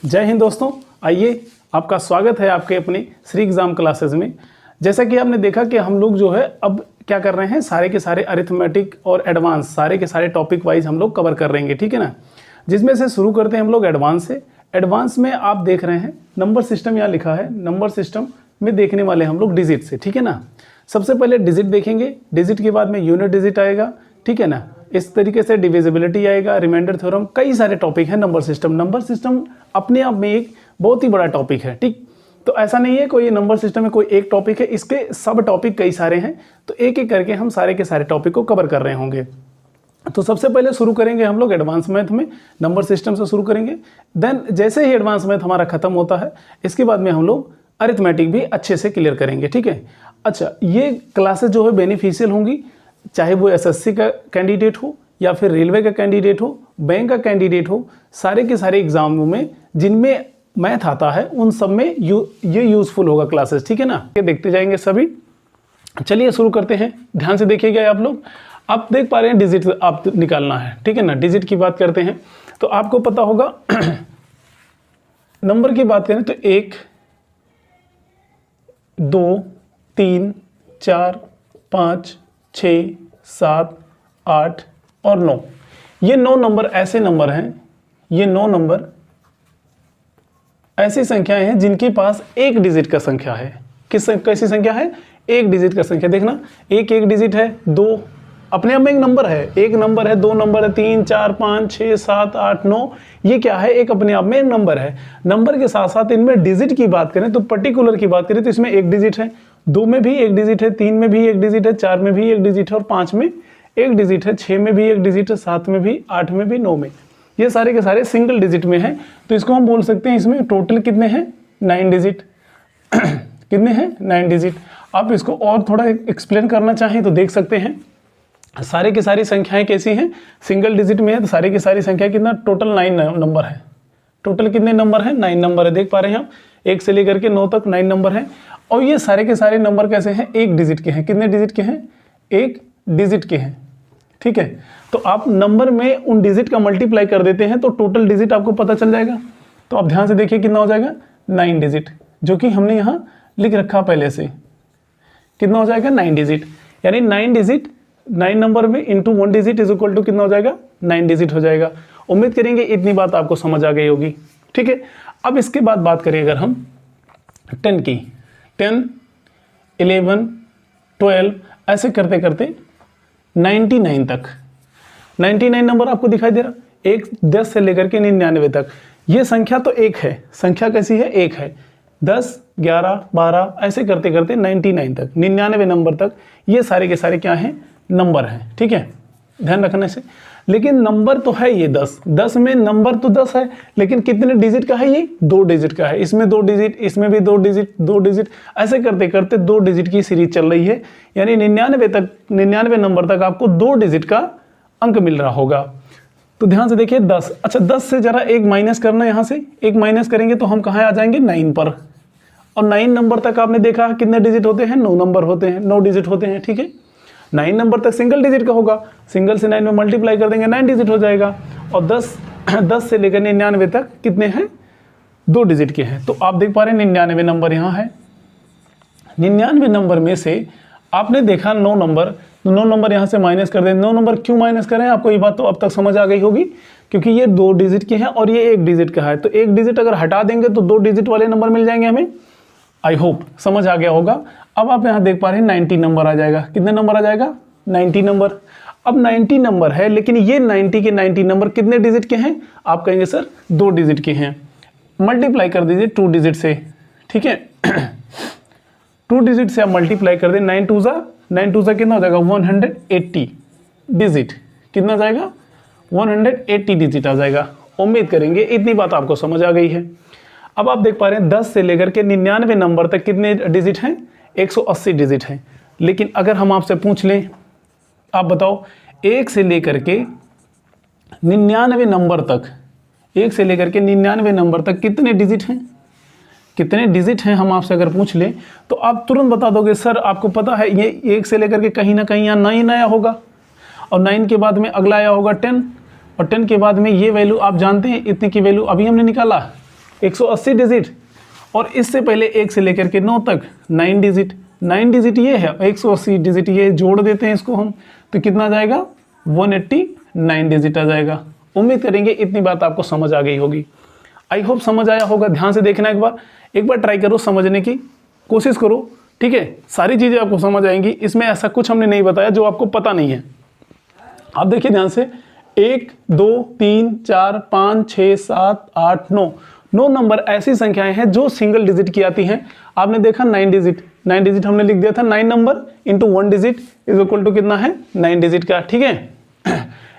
जय हिंद दोस्तों, आइए आपका स्वागत है आपके अपने श्री एग्जाम क्लासेस में। जैसा कि आपने देखा कि हम लोग जो है अब क्या कर रहे हैं, सारे के सारे अरिथमेटिक और एडवांस सारे के सारे टॉपिक वाइज हम लोग कवर कर रहेंगे, ठीक है ना। जिसमें से शुरू करते हैं हम लोग एडवांस से। एडवांस में आप देख रहे हैं नंबर सिस्टम यहाँ लिखा है। नंबर सिस्टम में देखने वाले हम लोग डिजिट से, ठीक है ना। सबसे पहले डिजिट देखेंगे, डिजिट के बाद में यूनिट डिजिट आएगा, ठीक है ना। इस तरीके से डिविजिबिलिटी आएगा, रिमाइंडर थ्योरम, कई सारे टॉपिक हैं। नंबर सिस्टम अपने आप में एक बहुत ही बड़ा टॉपिक है, ठीक। तो ऐसा नहीं है कोई नंबर सिस्टम में कोई एक टॉपिक है, इसके सब टॉपिक कई सारे हैं। तो एक एक करके हम सारे के सारे टॉपिक को कवर कर रहे होंगे। तो सबसे पहले शुरू करेंगे हम लोग एडवांस मैथ में, नंबर सिस्टम से शुरू करेंगे। देन जैसे ही एडवांस मैथ हमारा खत्म होता है, इसके बाद में हम लोग अरिथमेटिक भी अच्छे से क्लियर करेंगे, ठीक है। अच्छा, ये क्लासेस जो है बेनिफिशियल होंगी, चाहे वो एसएससी का कैंडिडेट हो या फिर रेलवे का कैंडिडेट हो, बैंक का कैंडिडेट हो, सारे के सारे एग्जामों में जिनमें मैथ आता है उन सब में ये यूजफुल होगा क्लासेस, ठीक है ना। ये देखते जाएंगे सभी। चलिए शुरू करते हैं, ध्यान से देखिएगा आप लोग। आप देख पा रहे हैं डिजिट आप निकालना है, ठीक है ना। डिजिट की बात करते हैं तो आपको पता होगा नंबर की बात करें तो 1, 2, 3, 4, 5, 6, 7, 8 और 9। ये 9 नंबर ऐसे नंबर हैं, ये 9 नंबर ऐसी संख्याएं हैं जिनके पास एक डिजिट का संख्या है। कैसी संख्या है? एक डिजिट का संख्या। देखना, एक डिजिट है, 2 अपने आप में एक नंबर है, एक नंबर है, 2 नंबर है, 3, 4, 5, 6, 7, 8, 9। ये क्या है? एक अपने आप में एक नंबर है। नंबर के साथ साथ इनमें डिजिट की बात करें तो पर्टिकुलर की बात करें तो इसमें एक डिजिट है, 2 में भी एक डिजिट है, 3 में भी एक डिजिट है, 4 में भी एक डिजिट है और 5 में एक डिजिट है, 6 में भी एक डिजिट है, 7 में भी, 8 में भी, 9 में। ये सारे के सारे सिंगल डिजिट में हैं। तो इसको हम बोल सकते हैं इसमें टोटल कितने हैं? 9 डिजिट। कितने हैं? 9 डिजिट। आप इसको और थोड़ा एक्सप्लेन करना चाहें तो देख सकते हैं। सारे की सारी संख्याएं कैसी हैं? सिंगल डिजिट में है तो सारी की सारी संख्या कितना? टोटल 9 नंबर है। टोटल कितने नंबर हैं? 9 नंबर है। देख पा रहे हैं हम, 1 से लेकर के 9 तक 9 नंबर हैं। और ये सारे के सारे नंबर कैसे हैं? एक डिजिट के हैं। कितने डिजिट के हैं? एक डिजिट के हैं, ठीक है। तो आप नंबर में उन डिजिट का मल्टीप्लाई कर देते हैं तो टोटल डिजिट आपको पता चल जाएगा। तो आप ध्यान से देखिए कितना हो जाएगा? 9 डिजिट, जो कि हमने यहाँ लिख रखा पहले से। कितना हो जाएगा? 9 डिजिट। यानी 9 डिजिट, 9 नंबर में into 1 digit is equal to कितना हो जाएगा? 9 डिजिट हो जाएगा। उम्मीद करेंगे इतनी बात आपको समझ आ गई होगी, ठीक है। अब इसके बाद बात करें अगर हम 10 की, 10, 11, 12 ऐसे करते करते 99 तक। 99 नंबर आपको दिखाई दे रहा, 10 से लेकर के 99 तक। ये संख्या तो एक है। संख्या कैसी है? एक है। 10, 11, 12 ऐसे करते करते 99 तक, 99 नंबर तक ये सारे के सारे क्या हैं? नंबर हैं, ठीक है। ध्यान रखने से। लेकिन नंबर तो है ये 10 में नंबर तो 10 है, लेकिन कितने डिजिट का है? ये 2 डिजिट का है। इसमें 2 डिजिट, इसमें भी 2 डिजिट, 2 डिजिट, ऐसे करते करते 2 डिजिट की सीरीज चल रही है। यानी 99 नंबर तक आपको 2 डिजिट का अंक मिल रहा होगा। तो ध्यान से देखिए 10। अच्छा, 10 से जरा एक माइनस करना, यहाँ से एक माइनस करेंगे तो हम कहाँ आ जाएंगे? 9 पर। और 9 नंबर तक आपने देखा कितने डिजिट होते हैं? 9 नंबर होते हैं, 9 डिजिट होते हैं, ठीक है। 9 नंबर तक सिंगल डिजिट का होगा, सिंगल से 9 में मल्टीप्लाई कर देंगे, 9 डिजिट हो जाएगा। और 10 से लेकर 99 तक कितने हैं? 2 डिजिट के हैं। तो आप देख पा रहे हैं 99 नंबर यहाँ है। 99 नंबर में से आपने देखा 9 नंबर, तो 9 नंबर यहाँ से माइनस कर दें। 9 नंबर क्यों माइनस करें? आपको ये बात तो अब तक समझ आ गई होगी, क्योंकि ये 2 डिजिट के हैं और ये 1 डिजिट का है। तो 1 डिजिट अगर हटा देंगे तो 2 डिजिट वाले नंबर मिल जाएंगे हमें। आई होप समझ आ गया होगा। अब आप यहाँ देख पा रहे हैं 90 नंबर आ जाएगा। कितने नंबर आ जाएगा? 90 नंबर। अब 90 नंबर है, लेकिन ये 90 के 90 नंबर कितने डिजिट के हैं? आप कहेंगे सर 2 डिजिट के हैं। मल्टीप्लाई कर दीजिए 2 डिजिट से, ठीक है। 2 डिजिट से आप मल्टीप्लाई कर दें, 9 2 ज़ा कितना हो जाएगा? 180 डिजिट। कितना जाएगा? 180 डिजिट आ जाएगा। उम्मीद करेंगे इतनी बात आपको समझ आ गई है। अब आप देख पा रहे हैं 10 से लेकर के 99 नंबर तक कितने डिजिट हैं? 180 डिजिट हैं। लेकिन अगर हम आपसे पूछ लें, आप बताओ 1 से लेकर के 99 नंबर तक, 1 से लेकर के 99 नंबर तक कितने डिजिट हैं? कितने डिजिट हैं हम आपसे अगर पूछ लें तो आप तुरंत बता दोगे सर आपको पता है ये 1 से लेकर के कहीं ना कहीं यहाँ 9 आया होगा, और 9 के बाद में अगला आया होगा 10, और 10 के बाद में ये वैल्यू आप जानते हैं इतने की वैल्यू अभी हमने निकाला 180 डिजिट, और इससे पहले 1 से लेकर के 9 तक 9 डिजिट। 9 डिजिट ये है, 180 डिजिट ये, जोड़ देते हैं इसको हम, तो कितना आ जाएगा 189 डिजिट आ जाएगा। उम्मीद करेंगे इतनी बात आपको समझ आ गई होगी। आई होप समझ आया होगा। ध्यान से देखना, एक बार ट्राई करो, समझने की कोशिश करो, ठीक है। सारी चीज़ें आपको समझ आएंगी, इसमें ऐसा कुछ हमने नहीं बताया जो आपको पता नहीं है। आप देखिए ध्यान से, 1 2 3 4 5 6 7 8 9 9 नंबर ऐसी संख्याएं हैं जो सिंगल डिजिट की आती हैं। आपने देखा 9 डिजिट, 9 डिजिट हमने लिख दिया था, 9 number into 1 digit is equal to कितना है 9 डिजिट का, ठीक है।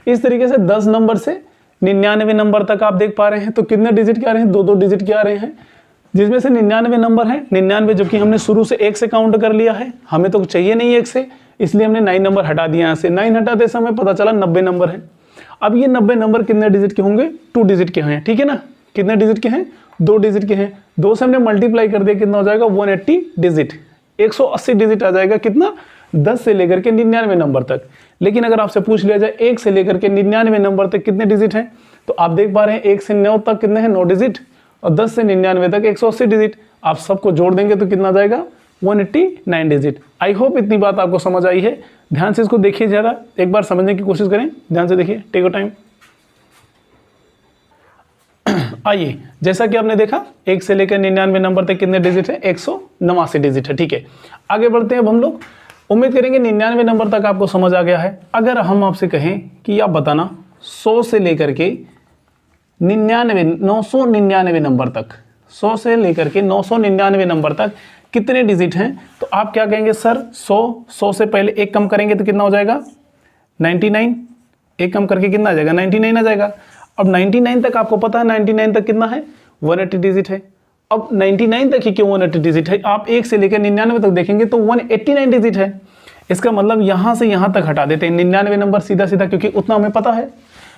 इस तरीके से 10 नंबर से 99 नंबर तक आप देख पा रहे हैं, तो कितने डिजिट के आ रहे हैं, 2 डिजिट के आ रहे हैं, जिसमें से 99 नंबर है। 99 जबकि हमने शुरू से 1 से काउंट कर लिया है, हमें तो चाहिए नहीं 1 से, इसलिए हमने 9 नंबर हटा दिया यहाँ से। 9 हटाते समय पता चला 90 नंबर है। अब ये 90 नंबर कितने डिजिट के होंगे, 2 डिजिट के हैं, ठीक है ना। कितने डिजिट के हैं, 2 डिजिट के हैं। 2 से हमने मल्टीप्लाई कर दिया, कितना हो जाएगा 180 डिजिट, 180 डिजिट आ जाएगा। कितना, 10 से लेकर के 99 नंबर तक। लेकिन अगर आपसे पूछ लिया जाए 1 से लेकर के 99 नंबर तक कितने डिजिट हैं, तो आप देख पा रहे हैं 1 से 9 तक कितने हैं, 9 डिजिट, और 10 से 99 तक 180 डिजिट। आप सबको जोड़ देंगे तो कितना जाएगा 189 डिजिट। आई होप इतनी बात आपको समझ आई है। ध्यान से इसको देखिए, ज़रा एक बार समझने की कोशिश करें, ध्यान से देखिए, टेक योर टाइम। आइए, जैसा कि आपने देखा 1 से लेकर 99 नंबर तक कितने डिजिट है, 189 डिजिट है, ठीक है। आगे बढ़ते हैं अब हम लोग। उम्मीद करेंगे 99 नंबर तक आपको समझ आ गया है। अगर हम आपसे कहें कि आप बताना 100 से लेकर के 999 नंबर तक, 100 से लेकर के 999 नंबर तक कितने डिजिट हैं, तो आप क्या कहेंगे, सर 100 से पहले 1 कम करेंगे तो कितना हो जाएगा 99, 1 कम करके कितना आ जाएगा 99 आ जाएगा। अब 99 तक आपको पता है 99 तक कितना है 180 डिजिट है। अब 99 तक ही क्यों 180 डिजिट है, आप 1 से लेकर 99 तक देखेंगे तो 189 डिजिट है। इसका मतलब यहाँ से यहाँ तक हटा देते हैं 99 नंबर सीधा सीधा, क्योंकि उतना हमें पता है।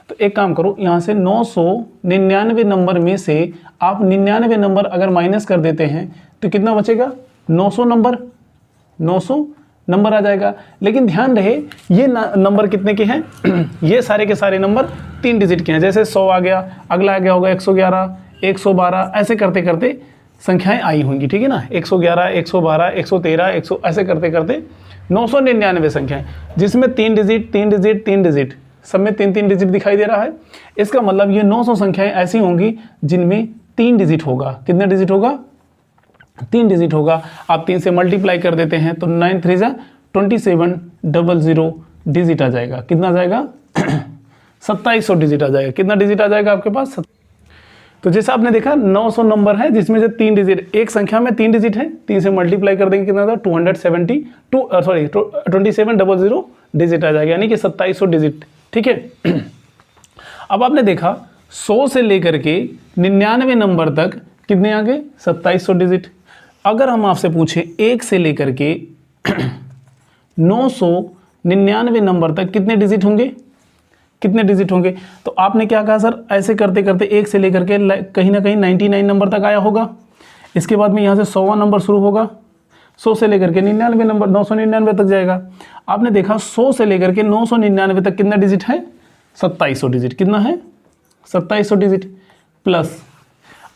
तो एक काम करो, यहाँ से 999 नंबर में से आप 99 नंबर अगर माइनस कर देते हैं तो कितना बचेगा 900 नंबर, 900 नंबर आ जाएगा। लेकिन ध्यान रहे ये नंबर कितने के हैं ये सारे के सारे नंबर 3 डिजिट के हैं। जैसे 100 आ गया, अगला आ गया होगा 111, 112, ऐसे करते करते संख्याएं आई होंगी, ठीक है ना। 111, 112, 113, 100 ऐसे करते करते 999 संख्याएं, जिसमें 3 डिजिट 3 डिजिट 3 डिजिट, सब में 3 डिजिट दिखाई दे रहा है। इसका मतलब ये 900 संख्याएं ऐसी होंगी जिनमें 3 डिजिट होगा। कितने डिजिट होगा, 3 डिजिट होगा। आप 3 से मल्टीप्लाई कर देते हैं तो 9 3 जा 2700 डिजिट आ जाएगा। कितना आ जाएगा 2700 डिजिट आ जाएगा। कितना डिजिट आ जाएगा आपके पास, तो जैसा आपने देखा 900 नंबर है जिसमें से 3 डिजिट, एक संख्या में 3 डिजिट है, 3 से मल्टीप्लाई कर देंगे कितना था 2700 डिजिट आ जाएगा, यानी कि 2700 डिजिट, ठीक है। अब आपने देखा 100 से लेकर के 99 नंबर तक कितने आ गए 2700 डिजिट। अगर हम आपसे पूछे 1 से लेकर के 999 नंबर तक कितने डिजिट होंगे, कितने डिजिट होंगे, तो आपने क्या कहा सर, ऐसे करते करते 1 से लेकर के कहीं ना कहीं 99 नंबर तक आया होगा। इसके बाद में यहाँ से 100वां नंबर शुरू होगा, 100 से लेकर के 99 नंबर 999 तक जाएगा। आपने देखा 100 से लेकर के 999 तक कितना डिजिट है 2700 डिजिट। कितना है 2700 डिजिट प्लस,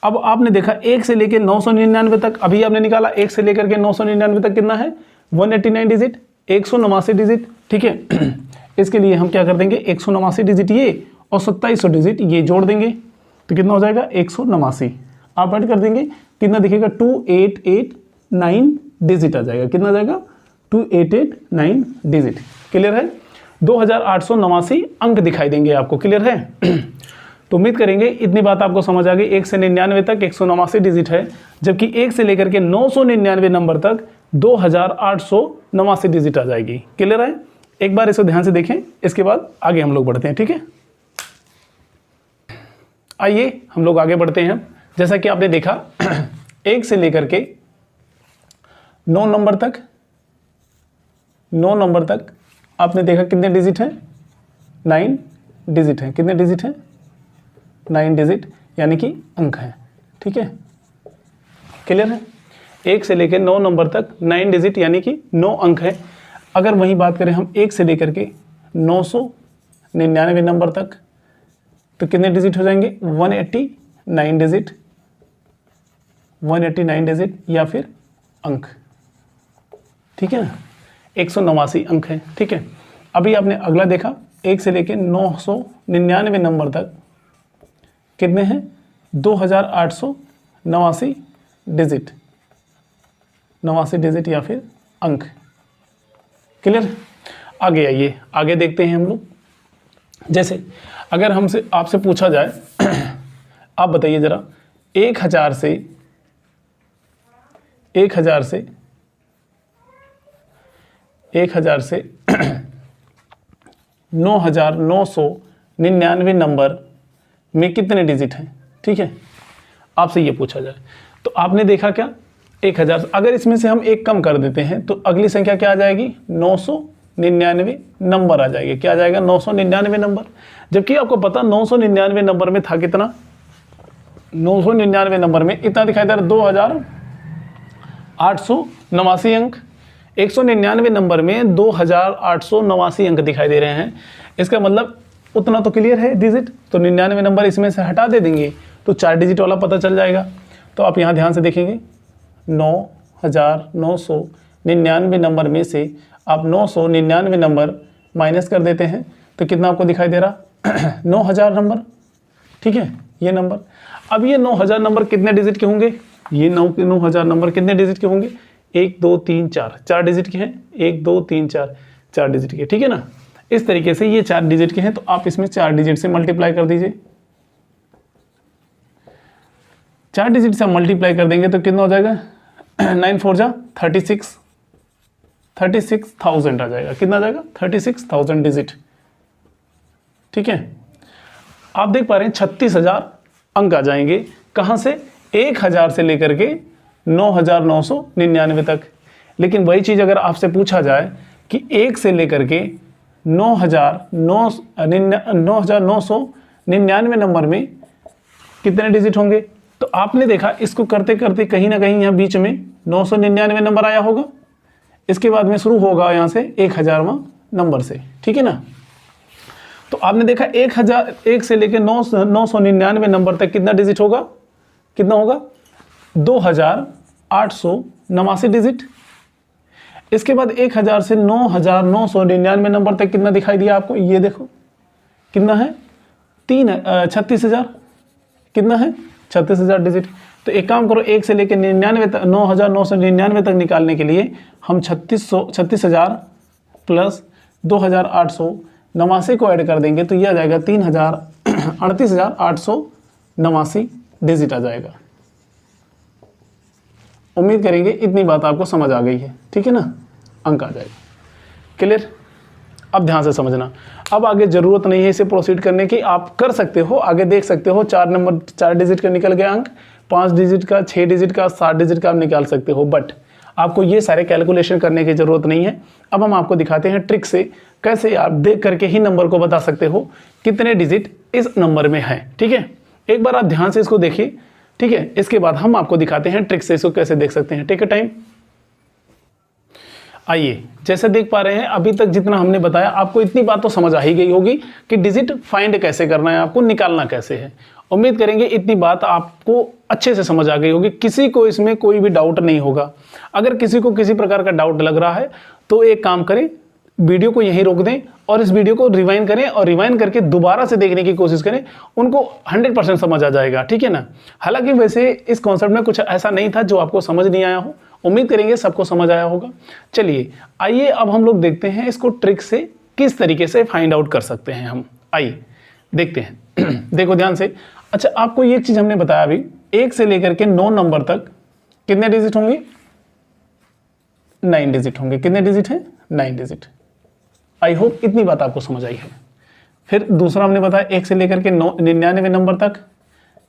अब आपने देखा 1 से लेकर 999 तक, अभी आपने निकाला 1 से लेकर के 999 तक कितना है 189 डिजिट, 189 डिजिट, ठीक है। इसके लिए हम क्या कर देंगे 189 डिजिट ये और 2700 डिजिट ये जोड़ देंगे तो कितना हो जाएगा 189। आप ऐड कर देंगे कितना दिखेगा 2889 डिजिट आ जाएगा। कितना आ जाएगा 2889 डिजिट। क्लियर है, 2889 अंक दिखाई देंगे आपको। क्लियर है तो उम्मीद करेंगे इतनी बात आपको समझ आ गई। 1 से 99 तक 189 डिजिट है, जबकि 1 से लेकर के 999 नंबर तक 2889 डिजिट आ जाएगी। क्लियर है, एक बार इसको ध्यान से देखें, इसके बाद आगे हम लोग बढ़ते हैं, ठीक है। आइए हम लोग आगे बढ़ते हैं। जैसा कि आपने देखा 1 से लेकर के 9 नंबर तक, 9 नंबर तक आपने देखा कितने डिजिट हैं 9 डिजिट हैं। कितने डिजिट हैं 9 डिजिट, यानी कि अंक है, ठीक है। क्लियर है, 1 से लेकर 9 नंबर तक 9 डिजिट यानी कि 9 अंक है। अगर वही बात करें हम 1 से लेकर के 999 नंबर तक तो कितने डिजिट हो जाएंगे 189 डिजिट, 189 डिजिट या फिर अंक, ठीक है ना, 189 अंक है, ठीक है। अभी आपने अगला देखा 1 से लेके 999 नंबर तक कितने हैं, 2889 डिजिट, 89 डिजिट या फिर अंक। क्लियर। आगे आइए, आगे देखते हैं हम लोग। जैसे अगर हमसे आपसे पूछा जाए आप बताइए जरा 1000 से 9999 नंबर में कितने डिजिट हैं, ठीक है, आपसे ये पूछा जाए तो आपने देखा क्या 1000, अगर इसमें से हम एक कम कर देते हैं तो अगली संख्या क्या आ जाएगी, 999 नंबर आ जाएगी। क्या आ जाएगा, 999 नंबर। जबकि आपको पता 999 नंबर में था कितना, 999 नंबर में इतना दिखाई दे रहा 2889 अंक, 199 नंबर में 2889 अंक दिखाई दे रहे हैं। इसका मतलब उतना तो क्लियर है डिजिट, तो 99 नंबर इसमें से हटा दे देंगे तो 4 डिजिट वाला पता चल जाएगा। तो आप यहाँ ध्यान से देखेंगे 9999 नंबर में से आप 999 नंबर माइनस कर देते हैं तो कितना आपको दिखाई दे रहा 9000 नंबर, ठीक है, ये नंबर। अब ये 9000 नंबर कितने डिजिट के होंगे, ये 9000 नंबर कितने डिजिट के होंगे, 1 2 3 4, 4 डिजिट के हैं, 1 2 3 4, 4 डिजिट के, ठीक है ना। इस तरीके से ये 4 डिजिट के हैं तो आप इसमें 4 डिजिट से मल्टीप्लाई कर दीजिए। 4 डिजिट से मल्टीप्लाई कर देंगे तो कितना हो जाएगा 9 4 जा 36,000 आ जाएगा। कितना आ जाएगा 36,000 डिजिट, ठीक है। आप देख पा रहे हैं 36,000 अंक आ जाएंगे। कहाँ से, 1000 से लेकर के 9,999 तक। लेकिन वही चीज़ अगर आपसे पूछा जाए कि 1 से लेकर के 9,999 नंबर में कितने डिजिट होंगे, तो आपने देखा इसको करते करते कहीं ना कहीं यहाँ बीच में 999 नंबर आया होगा, इसके बाद में शुरू होगा यहाँ से 1000वां नंबर से, ठीक है ना। तो आपने देखा 1 से लेकर 999 नंबर तक कितना डिजिट होगा, कितना होगा 2889 डिजिट। इसके बाद 1000 से 9,999 नंबर तक कितना दिखाई दिया आपको, ये देखो कितना है 36,000, कितना है 36,000 डिजिट। तो एक काम करो 1 से लेकर 99 तक 9,999 तक निकालने के लिए हम 36,000 प्लस 2,889 को ऐड कर देंगे तो ये आ जाएगा 38,889 डिजिट आ जाएगा। उम्मीद करेंगे इतनी बात आपको समझ आ गई है, ठीक है ना, अंक आ जाएगा। क्लियर। अब ध्यान से समझना, अब आगे जरूरत नहीं है इसे प्रोसीड करने की, आप कर सकते हो, आगे देख सकते हो 4 डिजिट का निकल गया अंक, 5 डिजिट का, 6 डिजिट का, 7 डिजिट का आप निकाल सकते हो, बट आपको ये सारे कैलकुलेशन करने की जरूरत नहीं है। अब हम आपको दिखाते हैं ट्रिक से कैसे आप देख करके ही नंबर को बता सकते हो कितने डिजिट इस नंबर में है, ठीक है। एक बार आप ध्यान से इसको देखिए, ठीक है, इसके बाद हम आपको दिखाते हैं ट्रिक से इसको कैसे देख सकते हैं। Take a time. आइए, जैसे देख पा रहे हैं अभी तक जितना हमने बताया आपको इतनी बात तो समझ आ ही गई होगी कि डिजिट फाइंड कैसे करना है, आपको निकालना कैसे है। उम्मीद करेंगे इतनी बात आपको अच्छे से समझ आ गई होगी, किसी को इसमें कोई भी डाउट नहीं होगा। अगर किसी को किसी प्रकार का डाउट लग रहा है तो एक काम करें, वीडियो को यहीं रोक दें और इस वीडियो को रिवाइंड करें और रिवाइंड करके दोबारा से देखने की कोशिश करें, उनको 100% समझ आ जाएगा, ठीक है ना। हालांकि वैसे इस कॉन्सेप्ट में कुछ ऐसा नहीं था जो आपको समझ नहीं आया हो, उम्मीद करेंगे सबको समझ आया होगा। चलिए आइए अब हम लोग देखते हैं इसको ट्रिक से किस तरीके से फाइंड आउट कर सकते हैं हम। आइए देखते हैं देखो ध्यान से। अच्छा, आपको एक चीज हमने बताया अभी, 1 से लेकर के 9 नंबर तक कितने डिजिट होंगे, 9 डिजिट होंगे। कितने डिजिट हैं, 9 डिजिट। आई होप इतनी बात आपको समझ आई है। फिर दूसरा हमने बताया 1 से लेकर के 99 नंबर तक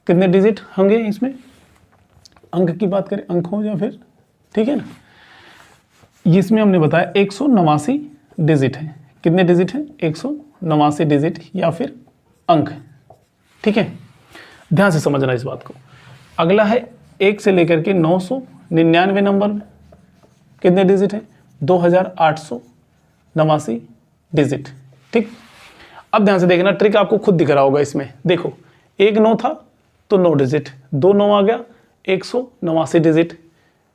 कितने डिजिट होंगे, इसमें अंक की बात करें, अंक हो या फिर, ठीक है ना। इसमें हमने बताया 189 डिजिट है। कितने डिजिट है, 189 डिजिट या फिर अंक, ठीक है। ध्यान से समझना इस बात को। अगला है 1 से लेकर के 999 नंबर में कितने डिजिट है, 2889 डिजिट, ठीक। अब ध्यान से देखना, ट्रिक आपको खुद दिख रहा होगा इसमें। देखो 1 9 था तो 9 डिजिट, 2 9 आ गया, 189 डिजिट,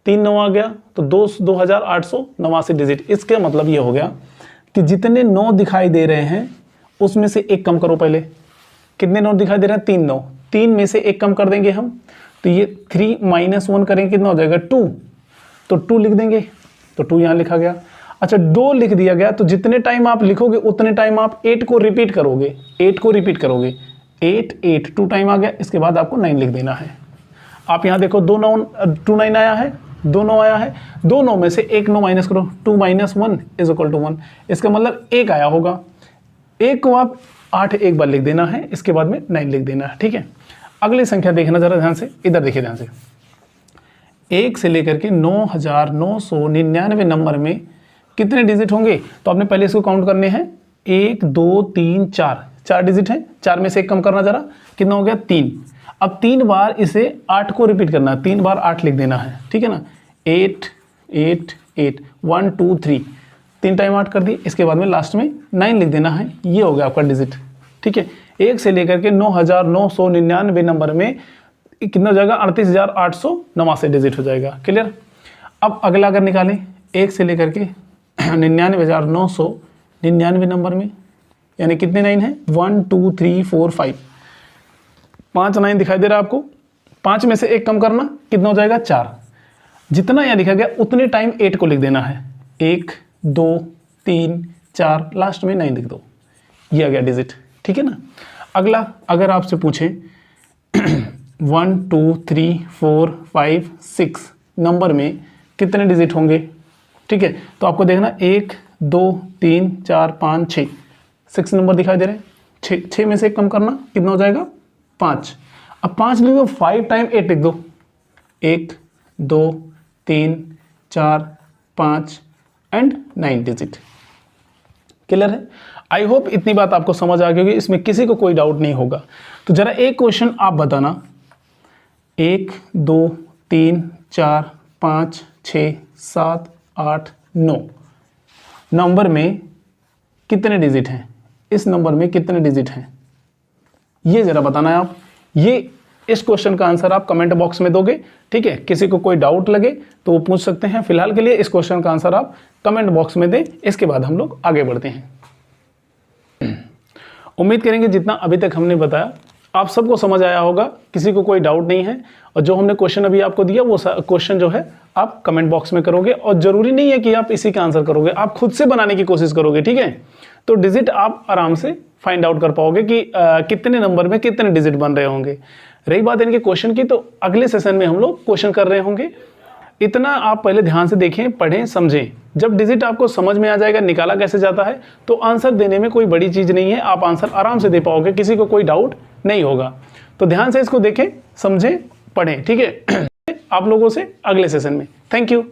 3 9 आ गया तो 2889 डिजिट। इसका मतलब ये हो गया कि जितने 9 दिखाई दे रहे हैं उसमें से एक कम करो। पहले कितने 9 दिखाई दे रहे हैं? 3 9, 3 में से एक कम कर देंगे हम, तो ये 3 - 1 करेंगे, कितना हो जाएगा? 2, तो 2 लिख देंगे, तो 2 यहाँ लिखा गया। अच्छा 2 लिख दिया गया, तो जितने टाइम आप लिखोगे उतने टाइम आप 8 को रिपीट करोगे, 8 को रिपीट करोगे, 8 8 2 टाइम आ गया। इसके बाद आपको 9 लिख देना है। आप यहाँ देखो 2 9 आया है, 2 9 आया है, 2 9 में से एक 9 माइनस करो, 2 - 1 = 1। इसका मतलब 1 आया होगा, 1 को आप 8 एक बार लिख देना है, इसके बाद में 9 लिख देना है। ठीक है, अगली संख्या देखना जरा ध्यान से, इधर देखिए ध्यान से। 1 से लेकर के 9999 नंबर में कितने डिजिट होंगे? तो आपने पहले इसको काउंट करने हैं, 1 2 3 4, 4 डिजिट हैं, 4 में से एक कम करना जरा, कितना हो गया? 3। अब 3 बार इसे 8 को रिपीट करना है, 3 बार 8 लिख देना है, ठीक है ना। 8 8 8 1 2 3, 3 टाइम 8 कर दी, इसके बाद में लास्ट में 9 लिख देना है। ये हो गया आपका डिजिट। ठीक है, 1 से लेकर के 9999 नंबर में कितना हो जाएगा? 38889 डिजिट हो जाएगा। क्लियर? अब अगला अगर निकालें, 1 से लेकर के 99,999 नंबर में, यानी कितने 9 हैं? 1 2 3 4 5, 5 9 दिखाई दे रहा है आपको। 5 में से एक कम करना, कितना हो जाएगा? 4। जितना यहाँ लिखा गया उतने टाइम 8 को लिख देना है, 1 2 3 4, लास्ट में 9 लिख दो। ये आ गया डिजिट। ठीक है ना। अगला अगर आपसे पूछे 1 2 3 4 5 6 नंबर में कितने डिजिट होंगे? ठीक है, तो आपको देखना 1 2 3 4 5 6, 6 नंबर दिखाई दे रहे हैं। 6 में से एक कम करना, कितना हो जाएगा? 5। अब 5 लिख दो, 5 टाइम 8 लिख दो, 1 2 3 4 5 एंड 9 डिजिट। क्लियर है? आई होप इतनी बात आपको समझ आ गई होगी, इसमें किसी को कोई डाउट नहीं होगा। तो जरा एक क्वेश्चन आप बताना, 1 2 3 4 5 6 7 8 9 नंबर में कितने डिजिट हैं? इस नंबर में कितने डिजिट हैं, ये जरा बताना है आप। ये इस क्वेश्चन का आंसर आप कमेंट बॉक्स में दोगे। ठीक है, किसी को कोई डाउट लगे तो वो पूछ सकते हैं। फिलहाल के लिए इस क्वेश्चन का आंसर आप कमेंट बॉक्स में दें, इसके बाद हम लोग आगे बढ़ते हैं। उम्मीद करेंगे जितना अभी तक हमने बताया आप सबको समझ आया होगा, किसी को कोई डाउट नहीं है। और जो हमने क्वेश्चन अभी आपको दिया वो क्वेश्चन जो है आप कमेंट बॉक्स में करोगे, और जरूरी नहीं है कि आप इसी का आंसर करोगे, आप खुद से बनाने की कोशिश करोगे। ठीक है, तो डिजिट आप आराम से फाइंड आउट कर पाओगे कि कितने नंबर में कितने डिजिट बन रहे होंगे। रही बात इनके क्वेश्चन की, तो अगले सेशन में हम लोग क्वेश्चन कर रहे होंगे। इतना आप पहले ध्यान से देखें, पढ़ें, समझें। जब डिजिट आपको समझ में आ जाएगा निकाला कैसे जाता है, तो आंसर देने में कोई बड़ी चीज़ नहीं है, आप आंसर आराम से दे पाओगे, किसी को कोई डाउट नहीं होगा। तो ध्यान से इसको देखें, समझें, पढ़ें। ठीक है, आप लोगों से अगले सेशन में। Thank you.